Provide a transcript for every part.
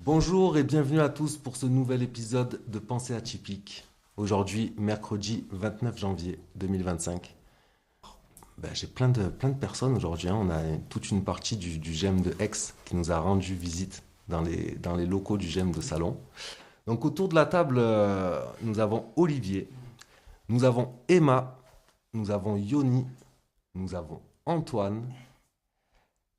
Bonjour et bienvenue à tous pour ce nouvel épisode de Pensée atypique. Aujourd'hui, mercredi 29 janvier 2025. J'ai plein de personnes aujourd'hui. On a toute une partie du GEM de Aix qui nous a rendu visite dans les locaux du GEM de Salon. Donc autour de la table, nous avons Olivier, nous avons Emma, nous avons Yoni, nous avons Antoine,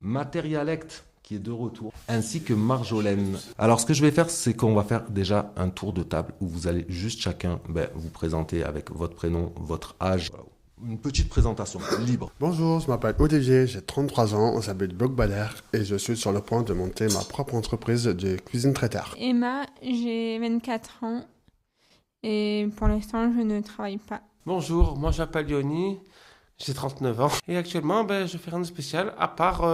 Matérialect qui est de retour, ainsi que Marjolaine. Alors ce que je vais faire, c'est qu'on va faire déjà un tour de table où vous allez juste chacun vous présenter avec votre prénom, votre âge. Voilà. Une petite présentation libre. Bonjour, je m'appelle Olivier, j'ai 33 ans, j'habite Bloc-Baler et je suis sur le point de monter ma propre entreprise de cuisine traiteur. Emma, j'ai 24 ans et pour l'instant je ne travaille pas. Bonjour, moi je m'appelle Yoni, j'ai 39 ans et actuellement je fais rien de spécial à part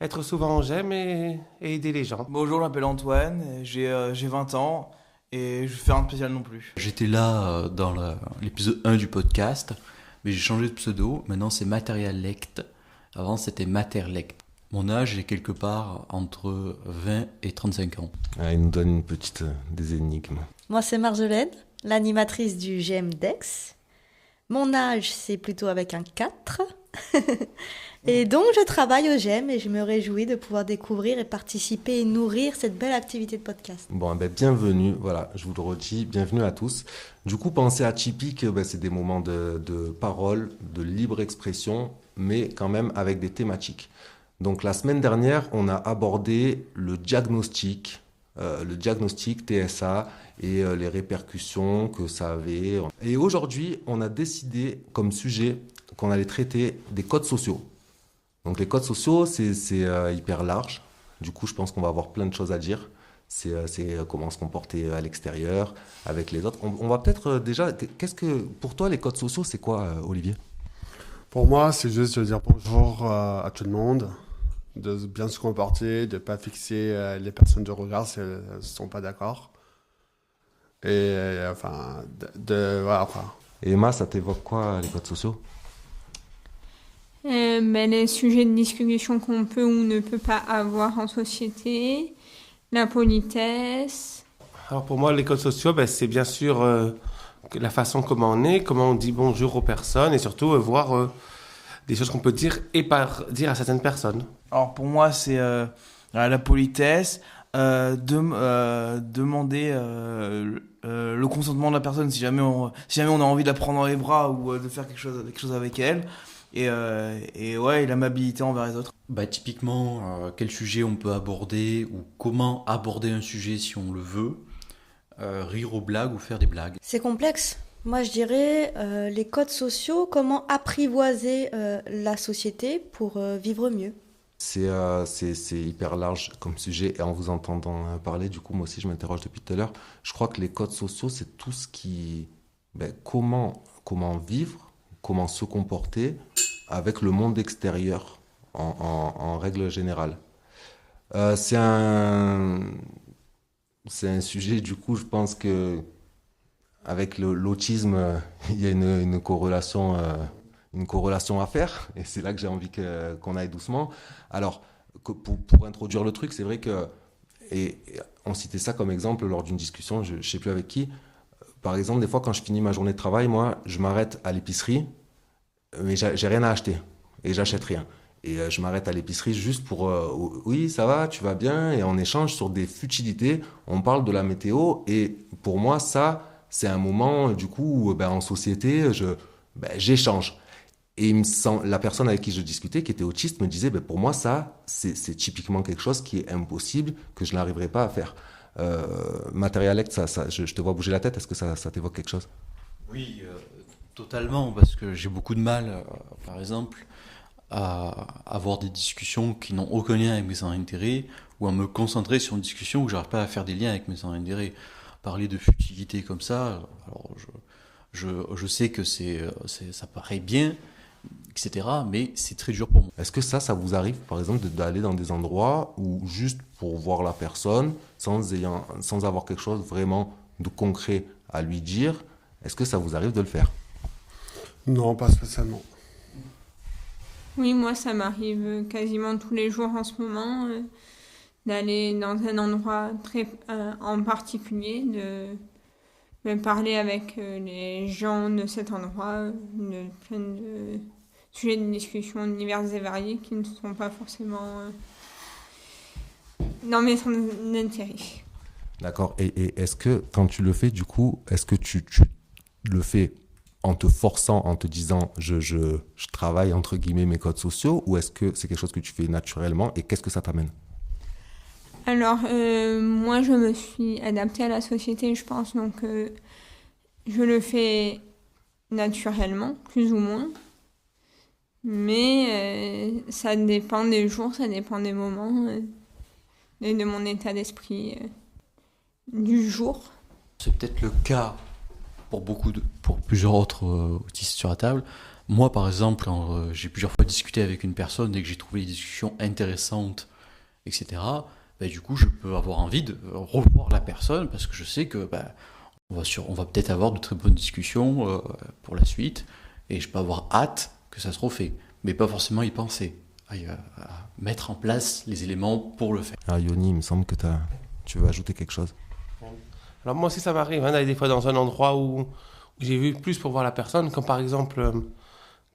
être souvent en GEM et aider les gens. Bonjour, je m'appelle Antoine, j'ai 20 ans et je fais rien de spécial non plus. J'étais là dans l'épisode 1 du podcast, mais j'ai changé de pseudo. Maintenant c'est Matérialect. Avant c'était Materlect. Mon âge est quelque part entre 20 et 35 ans. Ah, il nous donne une petite des énigmes. Moi, c'est Marjolaine, l'animatrice du GEM d'Aix. Mon âge, c'est plutôt avec un 4. Et donc, je travaille au GEM et je me réjouis de pouvoir découvrir et participer et nourrir cette belle activité de podcast. Bon, bienvenue, voilà, je vous le redis, bienvenue à tous. Du coup, Pensée atypique, c'est des moments de parole, de libre expression, mais quand même avec des thématiques. Donc, la semaine dernière, on a abordé le diagnostic TSA et les répercussions que ça avait. Et aujourd'hui, on a décidé comme sujet qu'on allait traiter des codes sociaux. Donc les codes sociaux, c'est hyper large. Du coup, je pense qu'on va avoir plein de choses à dire. C'est comment se comporter à l'extérieur, avec les autres. On va peut-être déjà... Pour toi, les codes sociaux, c'est quoi, Olivier ? Pour moi, c'est juste de dire bonjour à tout le monde, de bien se comporter, de ne pas fixer les personnes de regard si elles ne sont pas d'accord. Et voilà quoi. Et Emma, ça t'évoque quoi, les codes sociaux ? Les sujets de discussion qu'on peut ou ne peut pas avoir en société, la politesse. Alors pour moi, les codes sociaux, c'est bien sûr la façon comment on est, comment on dit bonjour aux personnes et surtout voir des choses qu'on peut dire et pas dire à certaines personnes. Alors pour moi, c'est la politesse, demander le consentement de la personne si jamais on a envie de la prendre dans les bras ou de faire quelque chose avec elle. Et l'amabilité envers les autres. Typiquement, quel sujet on peut aborder ou comment aborder un sujet si on le veut, rire aux blagues ou faire des blagues. C'est complexe. Moi, je dirais les codes sociaux, comment apprivoiser la société pour vivre mieux. C'est hyper large comme sujet et en vous entendant parler, du coup, moi aussi, je m'interroge depuis tout à l'heure. Je crois que les codes sociaux, c'est tout ce qui... comment vivre, comment se comporter avec le monde extérieur en règle générale. C'est un sujet, du coup, je pense que avec l'autisme, il y a une corrélation à faire, et c'est là que j'ai envie qu'on aille doucement. Alors, pour introduire le truc, c'est vrai que, et on citait ça comme exemple lors d'une discussion, je ne sais plus avec qui. Par exemple, des fois, quand je finis ma journée de travail, moi, je m'arrête à l'épicerie, mais j'ai rien à acheter et j'achète rien. Et je m'arrête à l'épicerie juste pour oui, ça va, tu vas bien, et on échange sur des futilités, on parle de la météo, et pour moi, ça, c'est un moment, du coup, où, en société, j'échange. Et la personne avec qui je discutais, qui était autiste, me disait, pour moi, ça, c'est typiquement quelque chose qui est impossible, que je n'arriverai pas à faire. Matérialect, je te vois bouger la tête, est-ce que ça t'évoque quelque chose ? Oui, totalement, parce que j'ai beaucoup de mal, par exemple, à avoir des discussions qui n'ont aucun lien avec mes centres d'intérêt, ou à me concentrer sur une discussion où j'arrive pas à faire des liens avec mes centres d'intérêt. Parler de futilité comme ça, alors je sais que ça paraît bien, etc., mais c'est très dur pour moi. Est-ce que ça vous arrive, par exemple, d'aller dans des endroits où juste pour voir la personne, sans avoir quelque chose vraiment de concret à lui dire, est-ce que ça vous arrive de le faire ? Non, pas spécialement. Oui, moi, ça m'arrive quasiment tous les jours en ce moment. d'aller dans un endroit très en particulier, de parler avec les gens de cet endroit, de plein de sujets de discussion divers et variés qui ne sont pas forcément dans mes centres d'intérêt. D'accord. Et est-ce que quand tu le fais, du coup, est-ce que tu le fais en te forçant, en te disant je travaille entre guillemets mes codes sociaux, ou est-ce que c'est quelque chose que tu fais naturellement et qu'est-ce que ça t'amène? Alors, moi, je me suis adaptée à la société, je pense, donc je le fais naturellement, plus ou moins. Mais ça dépend des jours, ça dépend des moments, et de mon état d'esprit du jour. C'est peut-être le cas pour plusieurs autres autistes sur la table. Moi, par exemple, j'ai plusieurs fois discuté avec une personne et que j'ai trouvé les discussions intéressantes, etc. Du coup, je peux avoir envie de revoir la personne parce que je sais que on va peut-être avoir de très bonnes discussions pour la suite et je peux avoir hâte que ça se refait, mais pas forcément y penser, à mettre en place les éléments pour le faire. Ah, Yoni, il me semble que tu veux ajouter quelque chose. Alors moi aussi ça m'arrive d'aller des fois dans un endroit où j'ai vu plus pour voir la personne, comme par exemple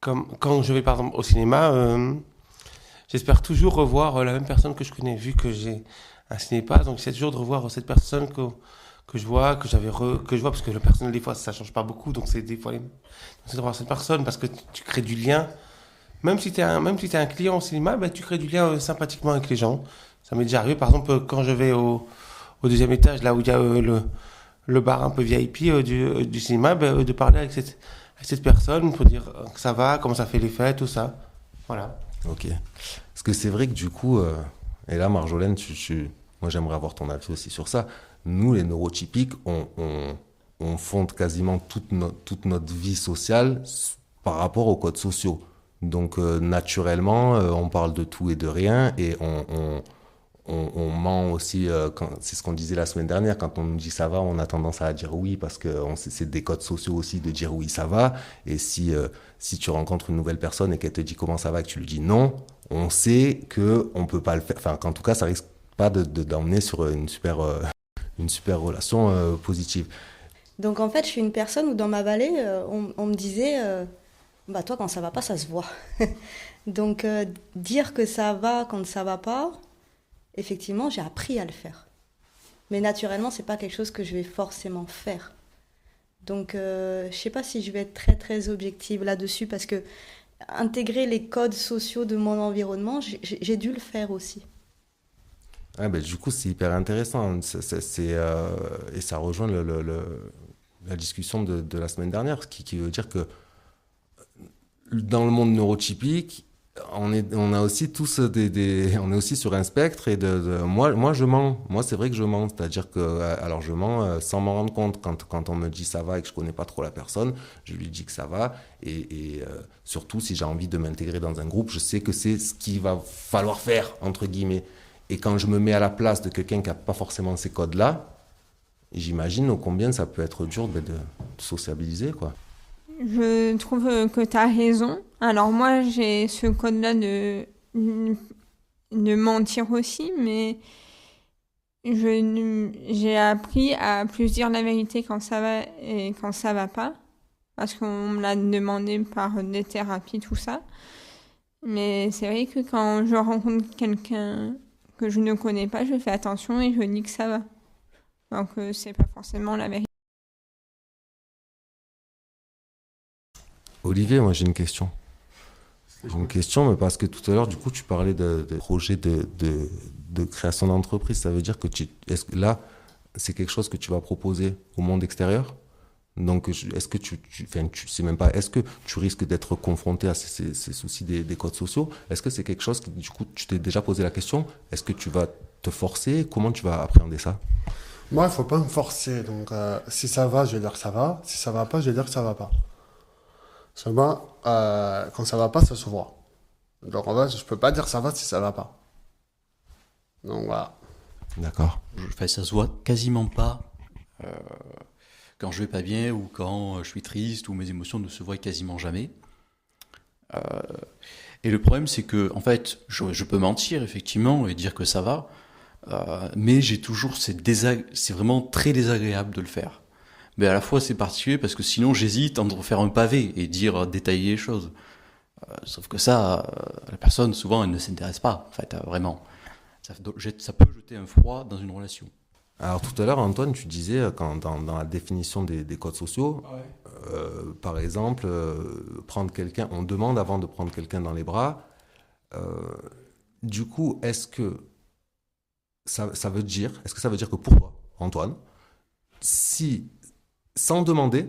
comme quand je vais par exemple au cinéma, j'espère toujours revoir la même personne que je connais, vu que j'ai un cinépass, donc j'essaie toujours de revoir cette personne que je vois, que je vois, parce que le personnel des fois ça change pas beaucoup, donc c'est des fois c'est de revoir cette personne parce que tu crées du lien, même si t'es un client au cinéma, tu crées du lien sympathiquement avec les gens. Ça m'est déjà arrivé par exemple quand je vais au deuxième étage, là où il y a le bar un peu VIP du cinéma, de parler avec cette personne pour dire que ça va, comment ça fait les fêtes, tout ça. Voilà. Ok. Parce que c'est vrai que du coup, et là Marjolaine, moi j'aimerais avoir ton avis aussi sur ça. Nous, les neurotypiques, on fonde quasiment toute notre vie sociale par rapport aux codes sociaux. Donc naturellement, on parle de tout et de rien et on ment aussi, c'est ce qu'on disait la semaine dernière, quand on nous dit ça va, on a tendance à dire oui parce que c'est des codes sociaux aussi de dire oui ça va, et si tu rencontres une nouvelle personne et qu'elle te dit comment ça va et que tu lui dis non, on sait qu'on peut pas le faire, enfin qu'en tout cas ça risque pas d'emmener sur une super relation positive. Donc en fait, je suis une personne où dans ma vallée, on me disait, toi quand ça va pas, ça se voit. Donc dire que ça va quand ça va pas, effectivement, j'ai appris à le faire. Mais naturellement, c'est pas quelque chose que je vais forcément faire. Donc je sais pas si je vais être très très objective là-dessus parce que intégrer les codes sociaux de mon environnement, j'ai dû le faire aussi. Ouais, du coup, c'est hyper intéressant. Et ça rejoint la discussion de la semaine dernière, qui veut dire que dans le monde neurotypique, on a aussi tous on est aussi sur un spectre et moi je mens. Moi, c'est vrai que je mens. C'est-à-dire que, alors je mens sans m'en rendre compte. Quand on me dit ça va et que je connais pas trop la personne, je lui dis que ça va. Et surtout, si j'ai envie de m'intégrer dans un groupe, je sais que c'est ce qu'il va falloir faire, entre guillemets. Et quand je me mets à la place de quelqu'un qui n'a pas forcément ces codes-là, j'imagine ô combien ça peut être dur de sociabiliser, quoi. Je trouve que tu as raison. Alors moi, j'ai ce code-là de mentir aussi, mais j'ai appris à plus dire la vérité quand ça va et quand ça va pas, parce qu'on me l'a demandé par des thérapies, tout ça. Mais c'est vrai que quand je rencontre quelqu'un que je ne connais pas, je fais attention et je dis que ça va. Donc c'est pas forcément la vérité. Olivier, moi j'ai une question. J'ai une question, mais parce que tout à l'heure, du coup, tu parlais de projet de création d'entreprise. Ça veut dire que est-ce que là, c'est quelque chose que tu vas proposer au monde extérieur? Donc, est-ce que tu sais même pas, est-ce que tu risques d'être confronté à ces soucis des codes sociaux? Est-ce que c'est quelque chose que, du coup, tu t'es déjà posé la question? Est-ce que tu vas te forcer? Comment tu vas appréhender ça? Moi, il faut pas me forcer. Donc, si ça va, je vais dire que ça va. Si ça va pas, je vais dire que ça va pas. Seulement, quand ça va pas, ça se voit. Donc, en fait, je peux pas dire ça va si ça va pas. Donc, voilà. D'accord. Ça se voit quasiment pas quand je vais pas bien ou quand je suis triste ou mes émotions ne se voient quasiment jamais. Et le problème, c'est que, en fait, je peux mentir, effectivement, et dire que ça va. Mais c'est vraiment très désagréable de le faire. Mais à la fois c'est particulier parce que sinon j'hésite entre faire un pavé et détailler les choses. Sauf que ça, la personne souvent elle ne s'intéresse pas, en fait, vraiment. Ça peut jeter un froid dans une relation. Alors tout à l'heure, Antoine, tu disais, dans la définition des codes sociaux, par exemple, prendre quelqu'un, on demande avant de prendre quelqu'un dans les bras. Du coup, est-ce que ça veut dire que pour toi, Antoine, si sans demander,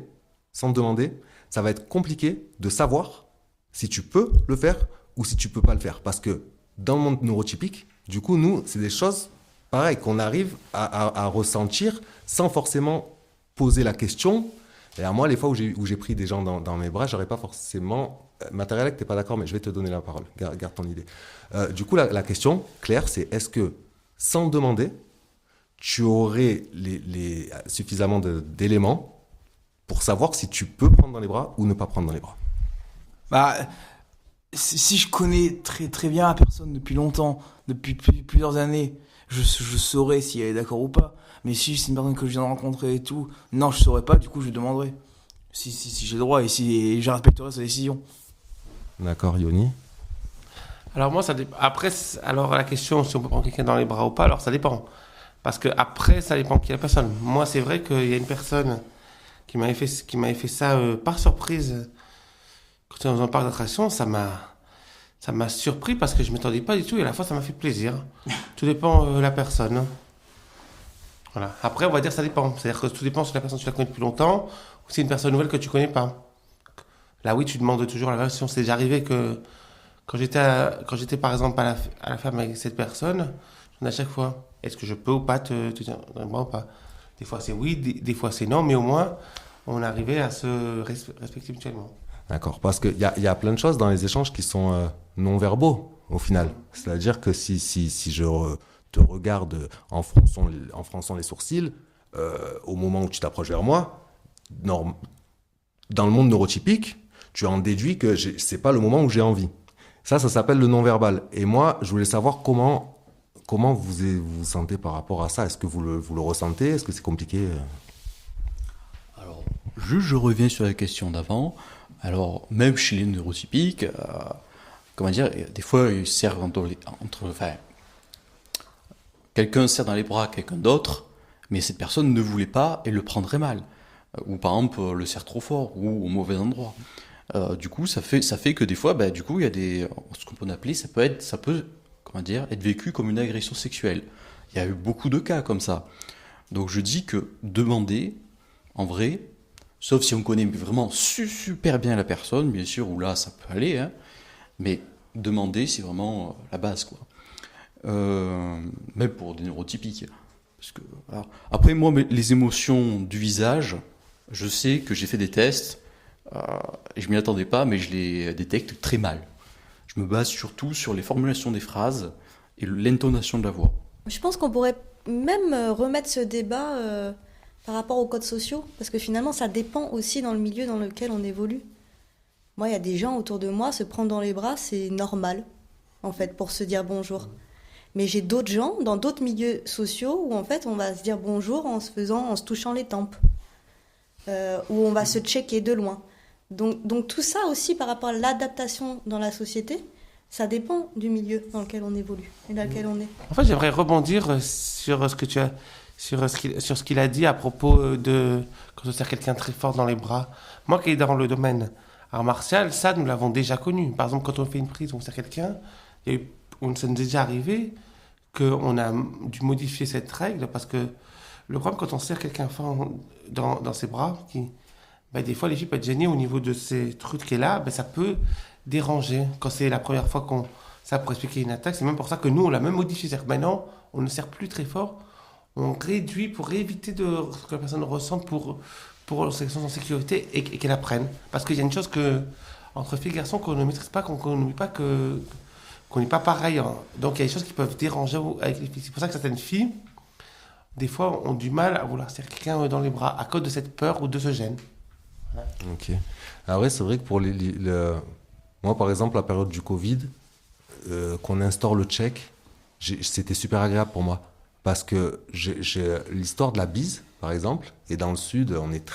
ça va être compliqué de savoir si tu peux le faire ou si tu peux pas le faire, parce que dans le monde neurotypique, du coup, nous, c'est des choses pareil qu'on arrive à ressentir sans forcément poser la question. Et à moi, les fois où j'ai pris des gens dans mes bras, j'aurais pas forcément... Matériel, t'es pas d'accord, mais je vais te donner la parole. Garde ton idée. Du coup, la question, Claire, c'est est-ce que, sans demander, tu aurais suffisamment d'éléments pour savoir si tu peux prendre dans les bras ou ne pas prendre dans les bras? Bah, si je connais très très bien la personne depuis longtemps, depuis plusieurs années, je saurais si elle est d'accord ou pas. Mais si c'est une personne que je viens de rencontrer et tout, non, je saurais pas, du coup je demanderai. Si j'ai le droit et je respecterai sa décision. D'accord, Yoni. Alors moi, après, alors la question si on peut prendre quelqu'un dans les bras ou pas, alors ça dépend. Parce que après, ça dépend qui est la personne. Moi, c'est vrai qu'il y a une personne qui m'avait fait ça par surprise. Quand on est dans un parc d'attractions, ça m'a surpris parce que je ne m'attendais pas du tout et à la fois ça m'a fait plaisir. Tout dépend de la personne. Voilà. Après, on va dire que ça dépend. C'est-à-dire que tout dépend si la personne tu la connais depuis longtemps ou si c'est une personne nouvelle que tu connais pas. Là, oui, tu demandes toujours la version. C'est déjà arrivé que quand j'étais par exemple à la ferme avec cette personne, à chaque fois, est-ce que je peux ou pas te dire dans les bras ou pas? Des fois c'est oui, des fois c'est non, mais au moins on arrivait à se respecter mutuellement. D'accord, parce qu'il y a plein de choses dans les échanges qui sont non-verbaux, au final. C'est-à-dire que si je te regarde en fronçant les sourcils, au moment où tu t'approches vers moi, dans le monde neurotypique, tu en déduis que c'est pas le moment où j'ai envie. Ça s'appelle le non-verbal. Et moi, je voulais savoir comment vous sentez par rapport à ça. Est-ce que vous le ressentez? Est-ce que c'est compliqué? Alors, je reviens sur la question d'avant. Alors, même chez les neurotypiques, comment dire, des fois, ils servent quelqu'un serre dans les bras quelqu'un d'autre, mais cette personne ne voulait pas et le prendrait mal. Ou par exemple, le serre trop fort ou au mauvais endroit. Du coup, ça fait que des fois, du coup, il y a ce qu'on peut appeler, ça peut, comment dire, être vécu comme une agression sexuelle. Il y a eu beaucoup de cas comme ça. Donc, je dis que demander, en vrai, sauf si on connaît vraiment super bien la personne, bien sûr, où là, ça peut aller, hein, mais demander, c'est vraiment la base, quoi. Même pour des neurotypiques. Parce que, alors, après, moi, les émotions du visage, je sais que j'ai fait des tests, et je m'y attendais pas, mais je les détecte très mal. Je me base surtout sur les formulations des phrases et l'intonation de la voix. Je pense qu'on pourrait même remettre ce débat par rapport aux codes sociaux, parce que finalement, ça dépend aussi dans le milieu dans lequel on évolue. Moi, il y a des gens autour de moi, se prendre dans les bras, c'est normal, en fait, pour se dire bonjour. Mais j'ai d'autres gens, dans d'autres milieux sociaux, où en fait, on va se dire bonjour en se touchant les tempes, où on va se checker de loin. Donc tout ça aussi, par rapport à l'adaptation dans la société, ça dépend du milieu dans lequel on évolue et dans lequel on est. En fait, j'aimerais rebondir sur ce qu'il a dit à propos de quand on serre quelqu'un très fort dans les bras. Moi qui est dans le domaine art martial, ça nous l'avons déjà connu. Par exemple, quand on fait une prise, on serre quelqu'un, ça nous est déjà arrivé qu'on a dû modifier cette règle parce que le problème quand on serre quelqu'un fort dans ses bras, des fois les filles peuvent être gênées au niveau de ces trucs qui est là, ça peut déranger quand c'est la première fois ça pour expliquer une attaque. C'est même pour ça que nous on l'a même modifié, c'est-à-dire que maintenant on ne serre plus très fort, on réduit pour éviter ce que la personne ressente pour se sentir en sécurité et qu'elle apprenne. Parce qu'il y a une chose que entre filles et garçons qu'on ne maîtrise pas, qu'on n'oublie pas qu'on n'est pas pareil, hein. Donc il y a des choses qui peuvent déranger avec les filles. C'est pour ça que certaines filles des fois ont du mal à vouloir serrer quelqu'un dans les bras à cause de cette peur ou de ce gêne. Voilà. Ok. Après, c'est vrai que pour moi, par exemple, la période du Covid, qu'on instaure le check, c'était super agréable pour moi. Parce que j'ai l'histoire de la bise, par exemple, et dans le sud, on est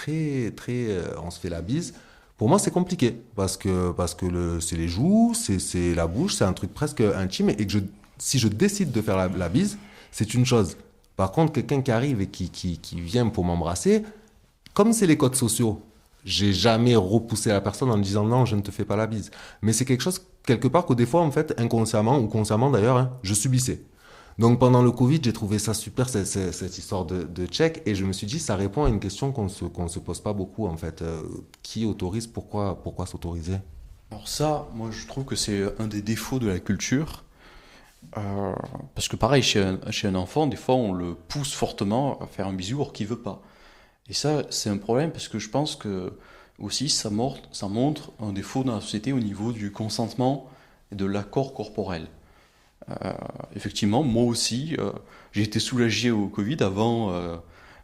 on se fait la bise. Pour moi, c'est compliqué parce que c'est les joues, c'est la bouche, c'est un truc presque intime et que si je décide de faire la bise, c'est une chose. Par contre, quelqu'un qui arrive et qui vient pour m'embrasser, comme c'est les codes sociaux, j'ai jamais repoussé la personne en lui disant non, je ne te fais pas la bise. Mais c'est quelque chose quelque part que des fois, en fait, inconsciemment ou consciemment d'ailleurs, hein, je subissais. Donc pendant le Covid, j'ai trouvé ça super, cette histoire de check, et je me suis dit, ça répond à une question qu'on se pose pas beaucoup, en fait. Qui autorise, pourquoi s'autoriser? Alors ça, moi je trouve que c'est un des défauts de la culture. Parce que pareil, chez un enfant, des fois on le pousse fortement à faire un bisou alors qu'il veut pas. Et ça, c'est un problème parce que je pense que aussi ça montre un défaut dans la société au niveau du consentement et de l'accord corporel. Effectivement, moi aussi, j'ai été soulagé au Covid. Avant,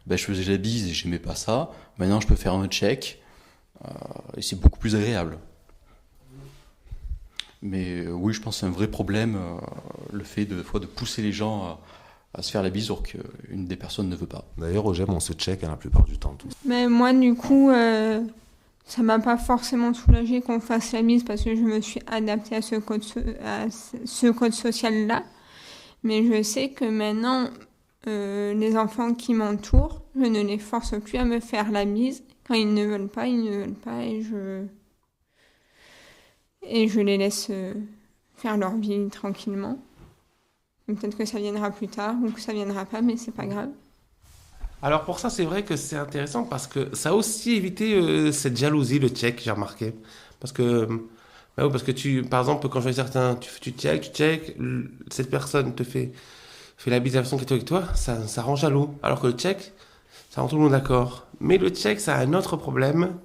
je faisais la bise et j'aimais pas ça. Maintenant, je peux faire un check et c'est beaucoup plus agréable. Mais oui, je pense que c'est un vrai problème, le fait de pousser les gens à se faire la bise alors qu'une des personnes ne veut pas. D'ailleurs, au GEM, on se check la plupart du temps. Tous. Mais moi, du coup, ça m'a pas forcément soulagée qu'on fasse la bise parce que je me suis adaptée à ce code social-là. Mais je sais que maintenant, les enfants qui m'entourent, je ne les force plus à me faire la bise. Quand ils ne veulent pas, ils ne veulent pas et je les laisse faire leur vie tranquillement. Peut-être que ça viendra plus tard ou que ça viendra pas, mais c'est pas grave. Alors pour ça, c'est vrai que c'est intéressant parce que ça a aussi évité cette jalousie, le check, j'ai remarqué. Parce que, oui, parce que par exemple, quand je vois certains, tu check, cette personne te fait la bise à la personne qui est avec toi, ça rend jaloux. Alors que le check, ça rend tout le monde d'accord. Mais le check, ça a un autre problème.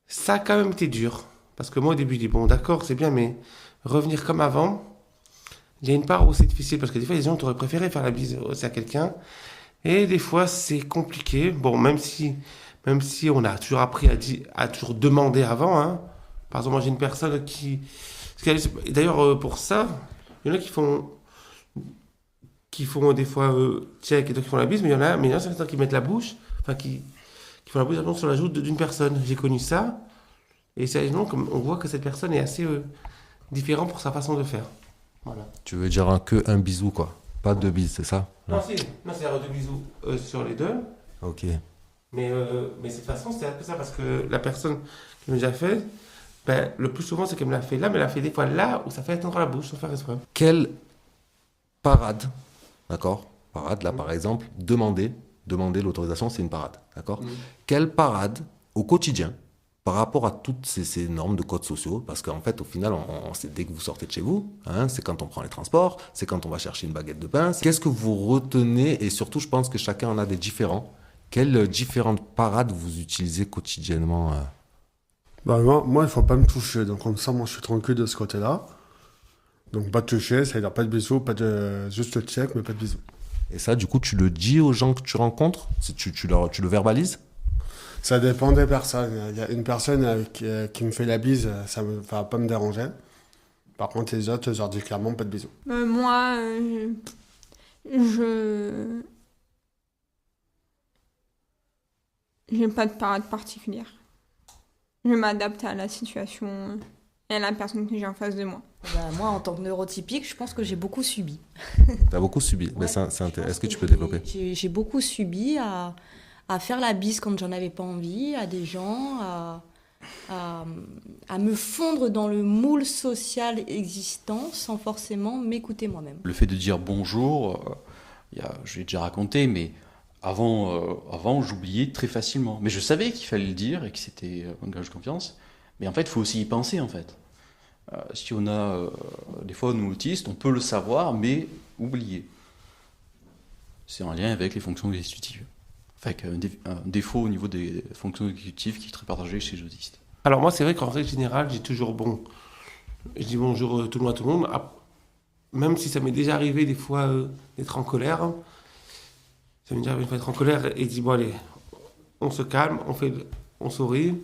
Ça a quand même été dur. Parce que moi, au début, je dis, bon, d'accord, c'est bien, mais revenir comme avant, il y a une part où c'est difficile. Parce que des fois, les gens t'auraient préféré faire la bise aussi à quelqu'un. Et des fois, c'est compliqué. Bon, même si on a toujours appris à toujours demander avant. Hein. Par exemple, moi, j'ai une personne d'ailleurs, pour ça, il y en a qui font des fois check et d'autres qui font la bise, mais il y en a certains qui mettent la bouche, enfin, qui font la bouche sur la joue d'une personne. J'ai connu ça. Et sérieusement, comme on voit que cette personne est assez différente pour sa façon de faire. Voilà. Tu veux dire un bisou, quoi. Pas deux bises, c'est ça? Non, c'est deux bisous sur les deux. Ok. Mais cette façon, c'est un peu ça, parce que la personne qui me l'a fait, le plus souvent, c'est qu'elle me l'a fait là, mais elle l'a fait des fois là, où ça fait atteindre la bouche, sans faire exprès. Quelle parade, d'accord? Parade, là, par exemple, demander l'autorisation, c'est une parade, d'accord? Quelle parade, au quotidien, par rapport à toutes ces normes de codes sociaux, parce qu'en fait, au final, c'est dès que vous sortez de chez vous, hein, c'est quand on prend les transports, c'est quand on va chercher une baguette de pain. Qu'est-ce que vous retenez? Et surtout, je pense que chacun en a des différents. Quelles différentes parades vous utilisez quotidiennement? Moi, il ne faut pas me toucher. Donc, comme ça, moi, je suis tranquille de ce côté-là. Donc, pas de toucher, ça veut dire pas de bisous, juste le check, mais pas de bisous. Et ça, du coup, tu le dis aux gens que tu rencontres? Tu le verbalises? Ça dépend des personnes. Il y a une personne qui me fait la bise, ça ne va pas me déranger. Par contre, les autres, je leur dis clairement pas de bisous. Moi, j'ai pas de parade particulière. Je m'adapte à la situation et à la personne que j'ai en face de moi. Moi, en tant que neurotypique, je pense que j'ai beaucoup subi. Tu as beaucoup subi. Ouais, Est-ce que tu peux développer? J'ai beaucoup subi à faire la bise quand j'en avais pas envie, à des gens, à me fondre dans le moule social existant sans forcément m'écouter moi-même. Le fait de dire bonjour, je l'ai déjà raconté, mais avant j'oubliais très facilement. Mais je savais qu'il fallait le dire et que c'était un gage de confiance. Mais en fait, il faut aussi y penser, en fait. Si on a, des fois, nous autistes, on peut le savoir, mais oublier. C'est en lien avec les fonctions exécutives. Enfin, un défaut au niveau des fonctions exécutives qui est très partagé chez les autistes. Alors moi, c'est vrai qu'en règle générale, je dis bonjour tout le monde à tout le monde. Même si ça m'est déjà arrivé des fois d'être en colère. Ça m'est déjà arrivé d'être en colère et dit bon allez, on se calme, on sourit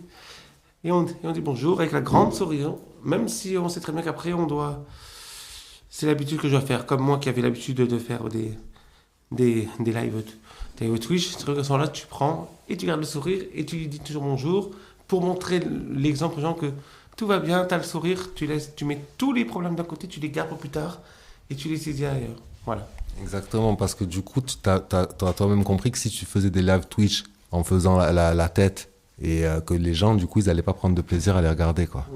et on dit bonjour avec la grande sourire. Même si on sait très bien qu'après c'est l'habitude que je dois faire. Comme moi qui avais l'habitude de faire des lives Twitch, ces trucs à ce moment-là, tu prends et tu gardes le sourire et tu lui dis toujours bonjour pour montrer l'exemple aux gens que tout va bien, tu as le sourire, tu mets tous les problèmes d'un côté, tu les gardes pour plus tard et tu les saisis ailleurs. Voilà. Exactement, parce que du coup, tu as toi-même compris que si tu faisais des live Twitch en faisant la tête et que les gens, du coup, ils n'allaient pas prendre de plaisir à les regarder, quoi.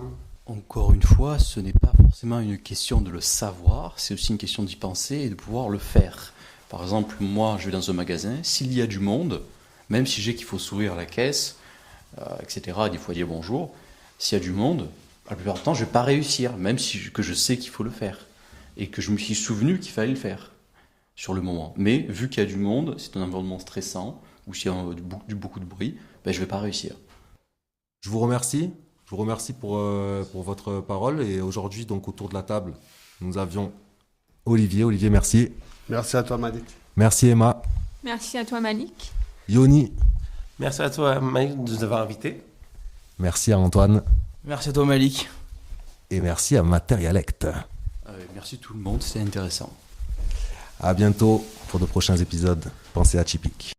Encore une fois, ce n'est pas forcément une question de le savoir, c'est aussi une question d'y penser et de pouvoir le faire. Par exemple, moi, je vais dans un magasin, s'il y a du monde, même si j'ai qu'il faut sourire à la caisse, etc., des fois dire bonjour, s'il y a du monde, la plupart du temps, je ne vais pas réussir, même si que je sais qu'il faut le faire et que je me suis souvenu qu'il fallait le faire sur le moment. Mais vu qu'il y a du monde, c'est un environnement stressant, ou s'il y a beaucoup de bruit, ben, je ne vais pas réussir. Je vous remercie. Je vous remercie pour votre parole. Et aujourd'hui, donc, autour de la table, nous avions Olivier. Olivier, merci. Merci à toi, Malik. Merci, Emma. Merci à toi, Malik. Yoni. Merci à toi, Malik, de nous avoir invités. Merci à Antoine. Merci à toi, Malik. Et merci à Matérialect. Merci tout le monde, c'est intéressant. À bientôt pour de prochains épisodes. Pensez à Chipik.